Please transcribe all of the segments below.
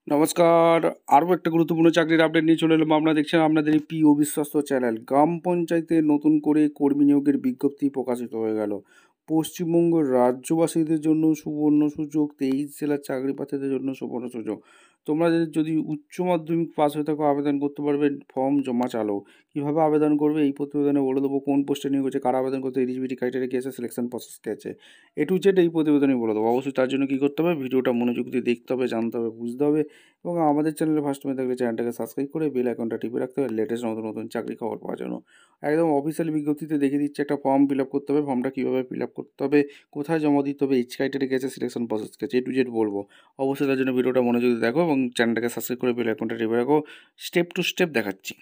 নমস্কার। আরও একটা গুরুত্বপূর্ণ চাকরির আপডেট নিয়ে চলে এলাম। আপনারা দেখছেন আপনাদের এই প্রিয় বিশ্বস্ত চ্যানেল। গ্রাম পঞ্চায়েতে নতুন করে কর্মী নিয়োগের বিজ্ঞপ্তি প্রকাশিত হয়ে গেল। পশ্চিমবঙ্গ রাজ্যবাসীদের জন্য সুবর্ণ সুযোগ, 23 জেলার চাকরি প্রার্থীদের জন্য সুবর্ণ সুযোগ। তোমরা যদি উচ্চ মাধ্যমিক পাস হয়ে থাকো আবেদন করতে পারবে, ফর্ম জমা চালো। কীভাবে আবেদন করবে এই প্রতিবেদনে বলে দেবো। কোন পোস্টে নিয়োগ হচ্ছে, কারা আবেদন করতে, এলিজিবিলিটি ক্রাইটেরিয়া কী আছে, সিলেকশন প্রসেস কী আছে, টু জেড এই প্রতিবেদনে বলে দেবো। অবশ্যই তার জন্য কী করতে হবে, ভিডিওটা মনোযোগ দিয়ে দেখতে হবে, জানতে হবে, বুঝতে হবে এবং আমাদের চ্যানেলে ফার্স্ট টাইম থাকলে চ্যানেলটাকে সাবস্ক্রাইব করে বেল আইকনটা টিপে রাখতে হবে লেটেস্ট নতুন নতুন চাকরি খবর পাওয়ার জন্য। একদম অফিসিয়াল বিজ্ঞপ্তিতে দেখিয়ে দিচ্ছে একটা ফর্ম ফিল আপ করতে হবে। ফর্মটা কীভাবে ফিল আপ করতে হবে, কোথায় জমা দিতে হবে, এইচ ক্রাইটেরিয়া গেছে, সিলেকশন প্রসেস গেছে, টু জেড বলবো। অবশ্যই তার জন্য ভিডিওটা মনোযোগ দিয়ে দেখো এবং চ্যানেলটাকে সাবস্ক্রাইব করে বেল আইকনটা টিপে রাখো। স্টেপ টু স্টেপ দেখাচ্ছি।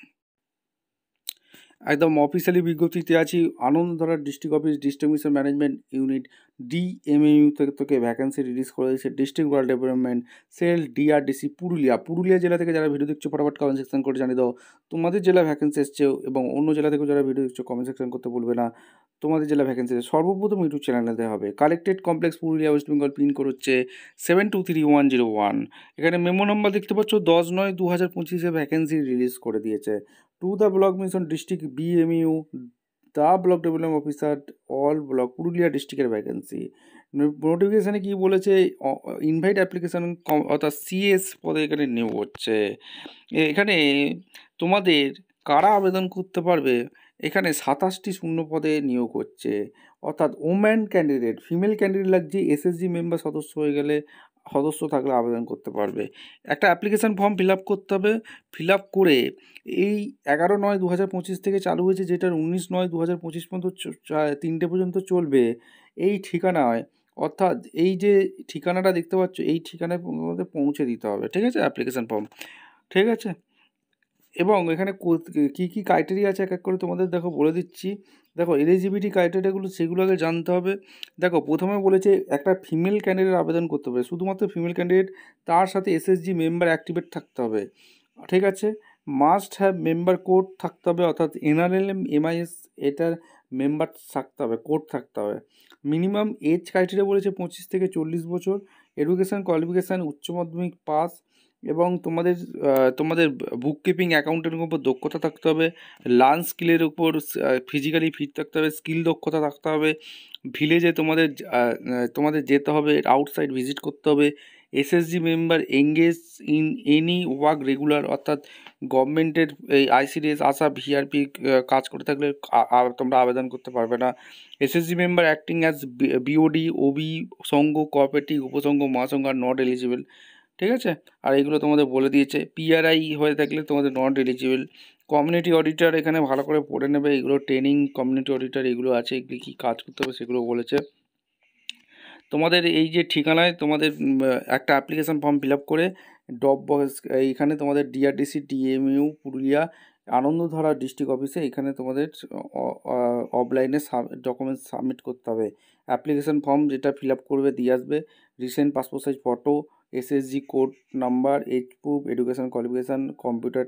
একদম অফিসিয়ালি বিজ্ঞপ্তিতে আছি। Anandadhara district office distribution management unit DMAU থেকে ভ্যাকেন্সি রিলিজ করে দিয়েছে। District world development sell DRDC Purulia জেলা থেকে যারা ভিডিও দেখছো ফটাফট কমেন্ট সেকশন করে জানিয়ে দাও তোমাদের জেলা ভ্যাকেন্সি এসছে, এবং অন্য জেলা থেকেও যারা ভিডিও দেখছো কমেন্ট সেকশন করতে ভুলবে না তোমাদের জেলা ভ্যাকেন্সি। সর্বপ্রথম ইউটিউব চ্যানেলে হবে। Collected complex Purulia west Bengal, pin code হচ্ছে 723101। এখানে মেমো নাম্বার দেখতে পাচ্ছ 10/9/2025 ভ্যাকেন্সি রিলিজ করে দিয়েছে। To the block mission district BMU the block development officer all block Purulia ডিস্ট্রিক্টের ভ্যাকেন্সি। নোটিফিকেশানে কী বলেছে, ইনভাইট অ্যাপ্লিকেশান অর্থাৎ CS পদে এখানে নিয়োগ হচ্ছে। এখানে তোমাদের কারা আবেদন করতে পারবে, এখানে 27টি শূন্য পদে নিয়োগ হচ্ছে। অর্থাৎ ওম্যান ক্যান্ডিডেট, ফিমেল ক্যান্ডিডেট লাগছে, SSG মেম্বার সদস্য থাকলে আবেদন করতে পারবে। একটা অ্যাপ্লিকেশান ফর্ম ফিল আপ করতে হবে। ফিল আপ করে এই 11/9/2025 থেকে চালু হয়েছে, যেটার 19/9/2025 পর্যন্ত 3টে পর্যন্ত চলবে। এই ঠিকানায়, অর্থাৎ এই যে ঠিকানাটা দেখতে পাচ্ছ এই ঠিকানায় মধ্যে পৌঁছে দিতে হবে, ঠিক আছে, অ্যাপ্লিকেশান ফর্ম, ঠিক আছে। এবং এখানে কী কী ক্রাইটেরিয়া আছে এক এক করে তোমাদের দেখো বলে দিচ্ছি। দেখো এলিজিবিলিটি ক্রাইটেরিয়াগুলো সেগুলো আগে জানতে হবে। দেখো প্রথমে বলেছে একটা ফিমেল ক্যান্ডিডেট আবেদন করতে হবে, শুধুমাত্র ফিমেল ক্যান্ডিডেট, তার সাথে SSG মেম্বার অ্যাক্টিভেট থাকতে হবে, ঠিক আছে। মাস্ট হ্যাভ মেম্বার কোড থাকতে হবে, অর্থাৎ NRLM MIS এটার মেম্বার থাকতে হবে, কোড থাকতে হবে। মিনিমাম এজ ক্রাইটেরিয়া বলেছে 25 থেকে 40 বছর। এডুকেশান কোয়ালিফিকেশান উচ্চ মাধ্যমিক পাস, এবং তোমাদের বুক কিপিং অ্যাকাউন্টের উপর দক্ষতা থাকতে হবে। লার্ন স্কিলের উপর ফিজিক্যালি ফিট থাকতে হবে, স্কিল দক্ষতা থাকতে হবে। ভিলেজে তোমাদের যেতে হবে, আউটসাইড ভিজিট করতে হবে। SSG member engage in any work regular, অর্থাৎ গভর্নমেন্টের এই ICDS আশা VRP কাজ করে থাকলে তোমরা আবেদন করতে পারবে না। SSG member acting as BOD OB সংঘ কোঅপারেটিভ উপসংঘ মহাসংঘ আর নট এলিজিবল, ঠিক আছে। আর এইগুলো তোমাদের বলে দিয়েছে। PRI হয়ে থাকলে তোমাদের নট এলিজিবল। কমিউনিটি অডিটার এখানে ভালো করে পড়ে নেবে, এগুলো ট্রেনিং কমিউনিটি অডিটার এগুলো আছে, এগুলি কী কাজ করতে হবে সেগুলো বলেছে। তোমাদের এই যে ঠিকানায় তোমাদের একটা অ্যাপ্লিকেশান ফর্ম ফিল আপ করে এইখানে তোমাদের DRDC DMAU Purulia Anandadhara district অফিসে এখানে তোমাদের অফলাইনে ডকুমেন্টস সাবমিট করতে হবে। অ্যাপ্লিকেশান ফর্ম যেটা ফিল আপ করবে দিয়ে আসবে, recent passport size photo, SSG code number, age proof, education qualification, computer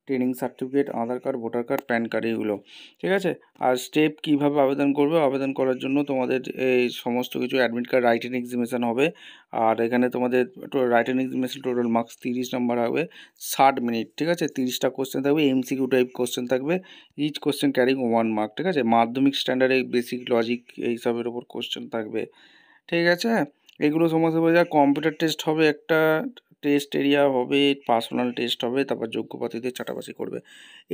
training certificate, Aadhaar card, voter card, PAN card, এগুলো, ঠিক আছে। আর স্টেপ কীভাবে আবেদন করবে, আবেদন করার জন্য তোমাদের এই সমস্ত কিছু অ্যাডমিট কার্ড, রাইটিং এক্সামিনেশান হবে। আর এখানে তোমাদের writing examination total marks 30 number হবে, 60 মিনিট, ঠিক আছে। 30টা কোশ্চেন থাকবে, MCQ টাইপ কোশ্চেন থাকবে, ইচ কোশ্চেন ক্যারিং 1 মার্ক, ঠিক আছে। মাধ্যমিক স্ট্যান্ডার্ডে বেসিক লজিক এইসবের ওপর কোশ্চেন থাকবে, ঠিক আছে। এগুলো সমস্ত বোঝা যায়। কম্পিউটার টেস্ট হবে, একটা টেস্ট এরিয়া হবে, পার্সোনাল টেস্ট হবে, তারপর যোগ্য প্রার্থীদের চাটাবাসি করবে।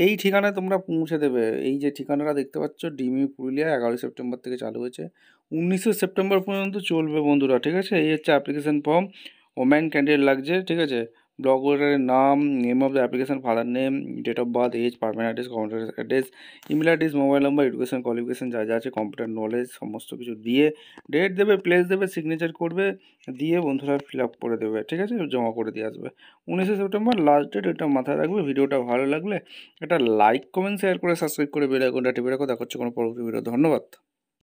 এই ঠিকানায় তোমরা পৌঁছে দেবে। এই যে ঠিকানাটা দেখতে পাচ্ছ DMAU পুরুলিয়া, 11 সেপ্টেম্বর থেকে চালু হয়েছে, 19 সেপ্টেম্বর পর্যন্ত চলবে বন্ধুরা, ঠিক আছে। এই হচ্ছে অ্যাপ্লিকেশান ফর্ম, ওম্যান ক্যান্ডিডেট লাগছে, ঠিক আছে। ব্লক হোল্ডারের নাম, name of the application, father name, date of birth, age, permanent address, computer address, email address, mobile number, education qualification যা যা আছে, কম্পিউটার নলেজ সমস্ত কিছু দিয়ে ডেট দেবে, প্লেস দেবে, সিগনেচার করবে, দিয়ে বন্ধুরা ফিল আপ করে দেবে, ঠিক আছে, জমা করে দিয়ে আসবে। 19 সেপ্টেম্বর লাস্ট ডেট, এটা মাথায় রাখবে। ভিডিওটা ভালো লাগলে একটা লাইক কমেন্ট শেয়ার করে সাবস্ক্রাইব করে বেল আইকনটা টিপে রাখো। দেখা হচ্ছে কোনো পরবর্তী ভিডিও। ধন্যবাদ।